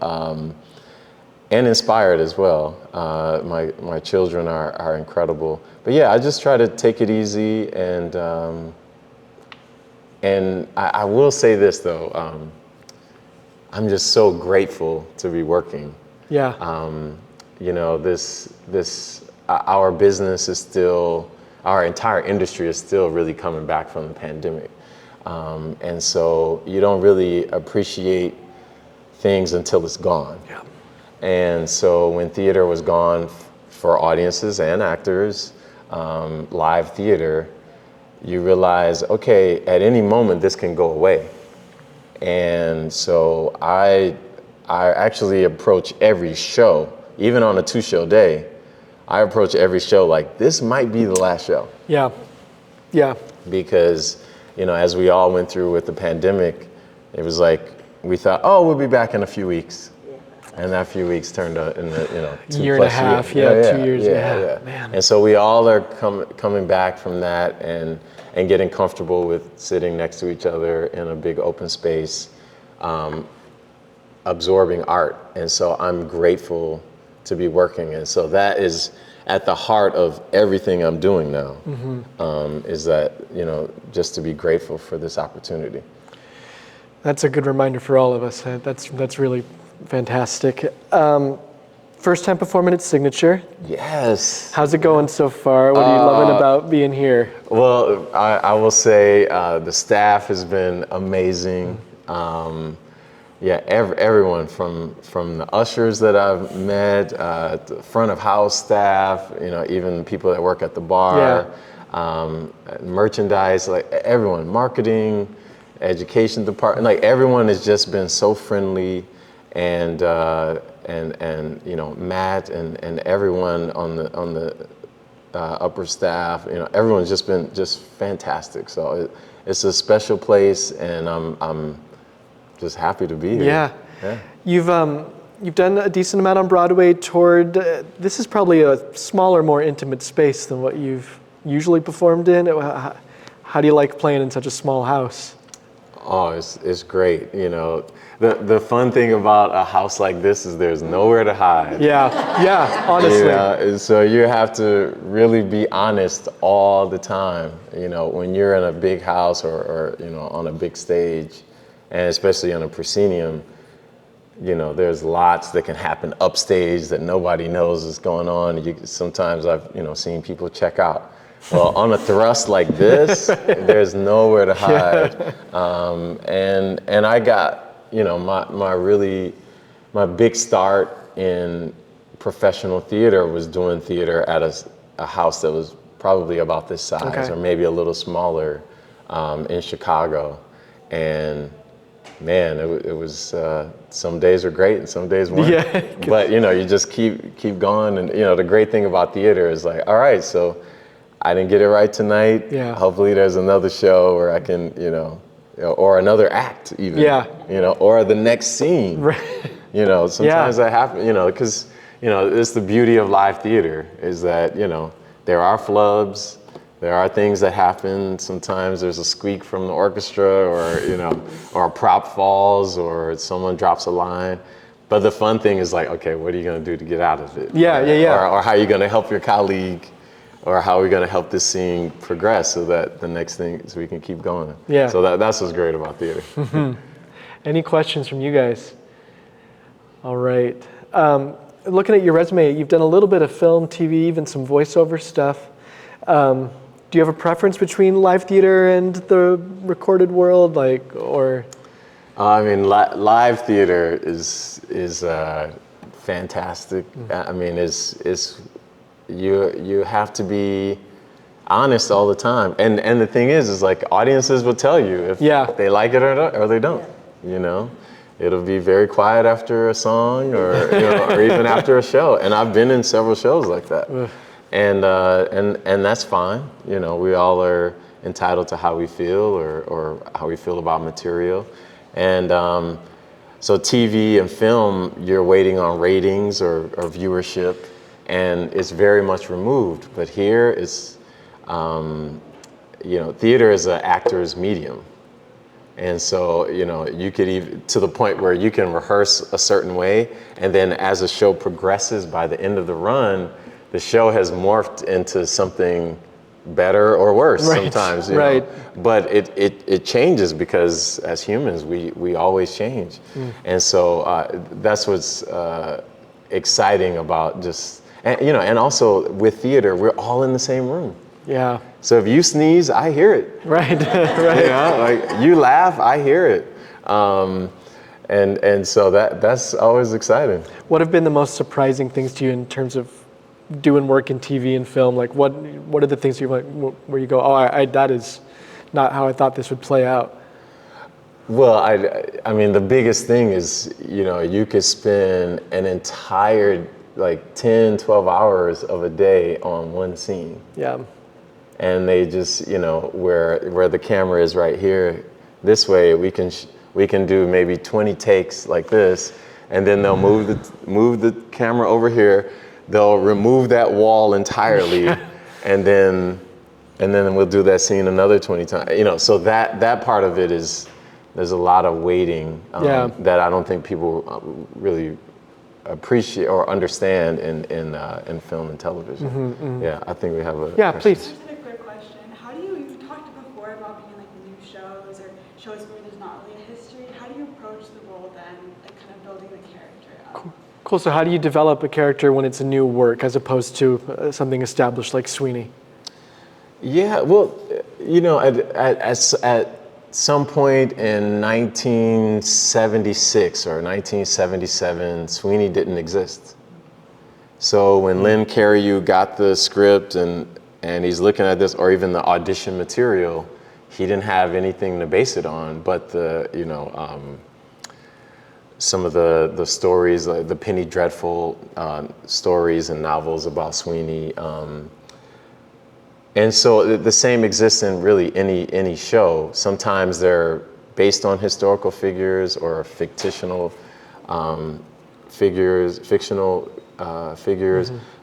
and inspired as well. My children are incredible. But I just try to take it easy. And I will say this, though. I'm just so grateful to be working. Our business is still, our entire industry is still really coming back from the pandemic. And so you don't really appreciate things until it's gone. And so when theater was gone for audiences and actors, live theater, you realize, okay, at any moment this can go away. And so I actually approach every show, even on a 2-show day, I approach every show like this might be the last show. Because, as we all went through with the pandemic, it was like, we thought, we'll be back in a few weeks. And that few weeks turned out in the, 2+ year and a half, 2 years. Man. And so we all are coming back from that and getting comfortable with sitting next to each other in a big open space, absorbing art. And so I'm grateful to be working. And so that is at the heart of everything I'm doing now, is that, just to be grateful for this opportunity. That's a good reminder for all of us. That's really fantastic. First time performing at Signature. Yes. How's it going so far? What are you loving about being here? Well, I will say the staff has been amazing. Everyone from the ushers that I've met, the front of house staff, even people that work at the bar, merchandise, like everyone, marketing, education department, like everyone has just been so friendly and you know, Matt and everyone on the upper staff, you know, everyone's just been just fantastic. So it's a special place, and I'm just happy to be here. Yeah. You've done a decent amount on Broadway, toured. This is probably a smaller, more intimate space than what you've usually performed in. How do you like playing in such a small house? Oh, it's great. You know, the fun thing about a house like this is there's nowhere to hide. Yeah, honestly. You know, and so you have to really be honest all the time. You know, when you're in a big house or you know, on a big stage, and especially on a proscenium, you know, there's lots that can happen upstage that nobody knows is going on. Sometimes I've, you know, seen people check out. Well, on a thrust like this, there's nowhere to hide. And I got, you know, my big start in professional theater was doing theater at a house that was probably about this size, or maybe a little smaller, in Chicago. And man, it was some days are great and some days weren't. Yeah. But you know, you just keep going, and you know, the great thing about theater is like, all right, so I didn't get it right tonight. Yeah. Hopefully, there's another show where I can, you know, or another act even. Yeah. You know, or the next scene. Right. You know, sometimes that happens. You know, because you know, it's the beauty of live theater is that, you know, there are flubs. There are things that happen. Sometimes there's a squeak from the orchestra, or you know, or a prop falls, or someone drops a line. But the fun thing is like, okay, what are you going to do to get out of it? Yeah. Or how are you going to help your colleague, or how are we going to help this scene progress so that the next thing, so we can keep going. Yeah. So that's what's great about theater. Any questions from you guys? All right. Looking at your resume, you've done a little bit of film, TV, even some voiceover stuff. Do you have a preference between live theater and the recorded world, like, or? I mean, live theater is fantastic. I mean, you have to be honest all the time, and the thing is like audiences will tell you if they like it or they don't. You know, it'll be very quiet after a song, or you know, or even after a show. And I've been in several shows like that. And that's fine. You know, we all are entitled to how we feel, or how we feel about material. And so TV and film, you're waiting on ratings or viewership, and it's very much removed. But here it's, you know, theater is an actor's medium. And so, you know, you could even, to the point where you can rehearse a certain way, and then as a show progresses, by the end of the run, the show has morphed into something better or worse sometimes, you know? But it changes, because as humans, we always change. And so that's what's exciting about just, and, you know, and also with theater, we're all in the same room. Yeah. So if you sneeze, I hear it. Right. You know, like you laugh, I hear it. And so that's always exciting. What have been the most surprising things to you in terms of doing work in TV and film? Like what are the things you like where you go, oh, that is not how I thought this would play out? Well, I mean, the biggest thing is, you know, you could spend an entire like 10, 12 hours of a day on one scene. Yeah. And they just, you know, where the camera is right here, this way we can do maybe 20 takes like this, and then they'll move the camera over here. They'll remove that wall entirely, and then we'll do that scene another 20 times. You know, so that part of it is, there's a lot of waiting that I don't think people really appreciate or understand in film and television. Yeah, I think we have a question. Please. Just a quick question. How do you talked before about being like new shows or shows where there's not really a history. How do you approach the role then, like kind of building the character up? Cool. So how do you develop a character when it's a new work as opposed to something established like Sweeney? Yeah, well, you know, at some point in 1976 or 1977, Sweeney didn't exist. So when Lynn Cariou got the script and he's looking at this, or even the audition material, he didn't have anything to base it on but the, you know, some of the stories, like the Penny Dreadful stories and novels about Sweeney. And so the same exists in really any show. Sometimes they're based on historical figures or fictional figures,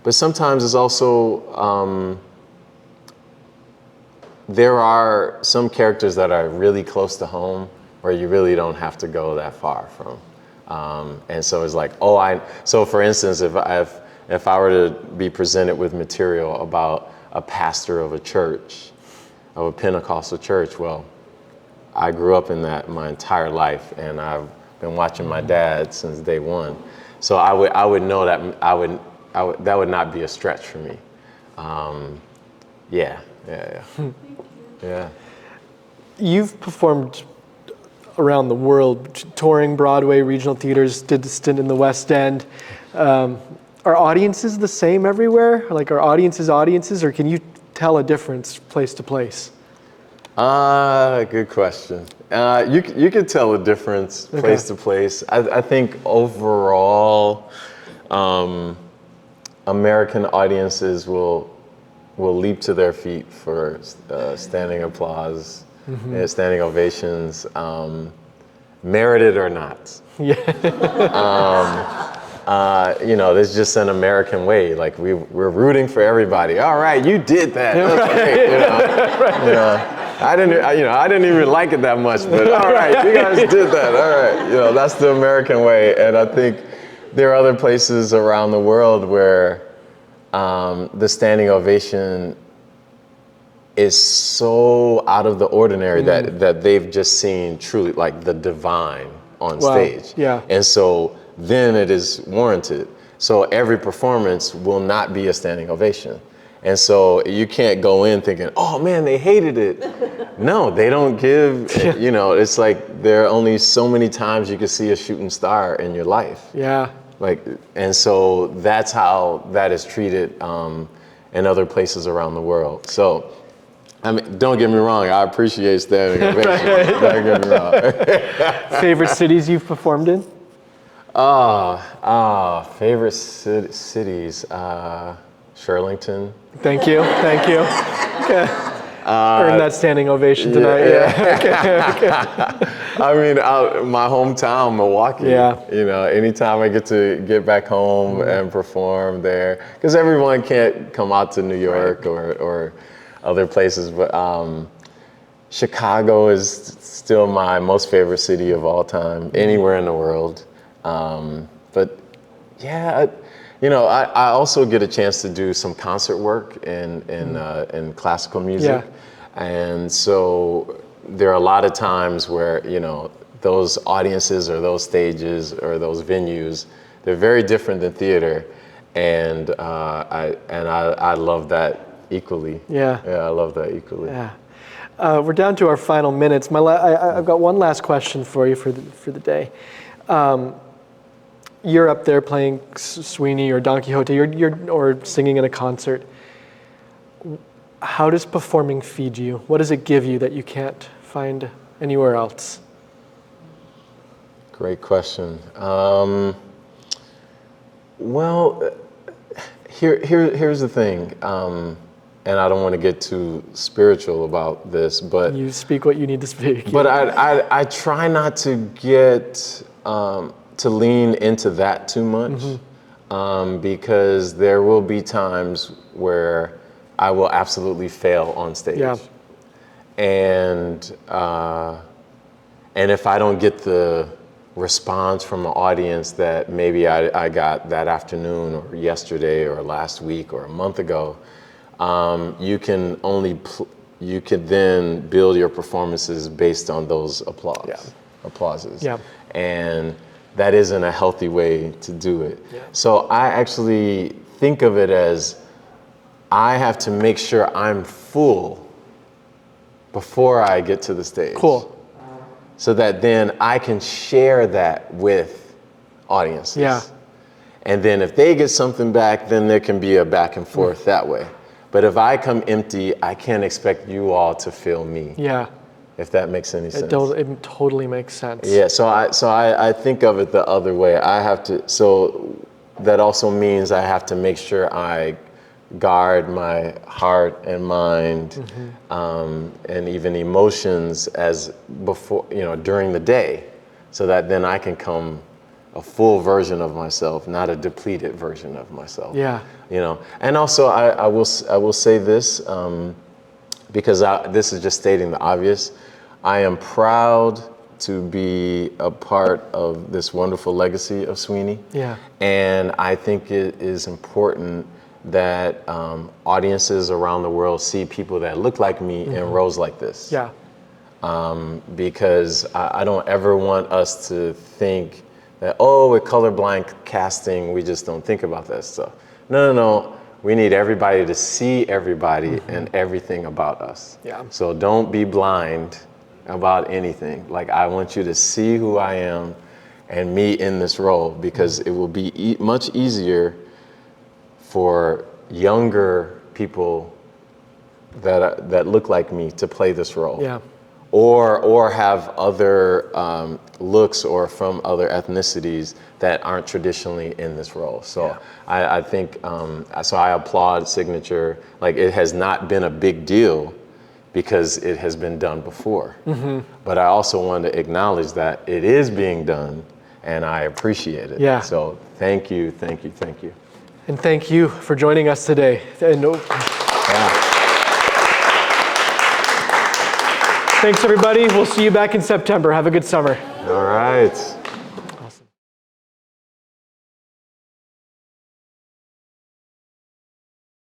but sometimes it's also, there are some characters that are really close to home where you really don't have to go that far from. And so it's like, so for instance, if I were to be presented with material about a pastor of a church, of a Pentecostal church, well, I grew up in that my entire life, and I've been watching my dad since day one. So I would know that that would not be a stretch for me. Yeah. You've performed around the world, touring Broadway, regional theaters, did a stint in the West End. Are audiences the same everywhere? Like, are audiences, or can you tell a difference place to place? Good question. You could tell a difference place to place. I think overall, American audiences will leap to their feet for standing applause, standing ovations, merited or not. There's just an American way. Like we're rooting for everybody. All right, you did that. That's great. I didn't even like it that much, but all right, you guys did that. All right, that's the American way. And I think there are other places around the world where the standing ovation is so out of the ordinary that they've just seen truly like the divine on stage. Yeah. And so then it is warranted. So every performance will not be a standing ovation. And so you can't go in thinking, oh man, they hated it. No, they don't give, it's like there are only so many times you can see a shooting star in your life. Yeah. And so that's how that is treated in other places around the world. So, I mean, don't get me wrong, I appreciate standing ovation. Don't get me wrong. Favorite cities you've performed in? Favorite cities, Shirlington. Thank you. Earned that standing ovation tonight. I mean, my hometown, Milwaukee. Yeah. Anytime I get to get back home and perform there, because everyone can't come out to New York or other places, but Chicago is still my most favorite city of all time, anywhere in the world. But yeah, I also get a chance to do some concert work in classical music. Yeah. And so there are a lot of times where, those audiences or those stages or those venues, they're very different than theater. And I love that equally. Yeah. Yeah, I love that equally. Yeah. We're down to our final minutes. I've got one last question for you for the day. You're up there playing Sweeney or Don Quixote, or singing in a concert. How does performing feed you? What does it give you that you can't find anywhere else? Great question. Well, here's the thing, and I don't want to get too spiritual about this, but you speak what you need to speak. But I try not to get to lean into that too much, because there will be times where I will absolutely fail on stage. Yeah. And if I don't get the response from an audience that maybe I got that afternoon or yesterday or last week or a month ago, you can then build your performances based on those applauses. Yeah. And that isn't a healthy way to do it. Yeah. So I actually think of it as I have to make sure I'm full before I get to the stage. Cool. So that then I can share that with audiences. Yeah. And then if they get something back, then there can be a back and forth that way. But if I come empty, I can't expect you all to feel me. Yeah. if that makes any sense. It totally makes sense. Yeah, so I think of it the other way. So that also means I have to make sure I guard my heart and mind, and even emotions as before, during the day, so that then I can come a full version of myself, not a depleted version of myself. Yeah. And also I will say this, because this is just stating the obvious. I am proud to be a part of this wonderful legacy of Sweeney. Yeah. And I think it is important that audiences around the world see people that look like me in roles like this. Yeah. Because I don't ever want us to think that, with colorblind casting, we just don't think about that stuff. No. We need everybody to see everybody and everything about us. Yeah. So don't be blind about anything. Like, I want you to see who I am and me in this role, because it will be much easier for younger people that look like me to play this role. Yeah. Or have other looks or from other ethnicities that aren't traditionally in this role. So I think, so I applaud Signature. Like, it has not been a big deal because it has been done before. But I also want to acknowledge that it is being done, and I appreciate it. Yeah. So thank you. And thank you for joining us today. Thanks, everybody. We'll see you back in September. Have a good summer. All right.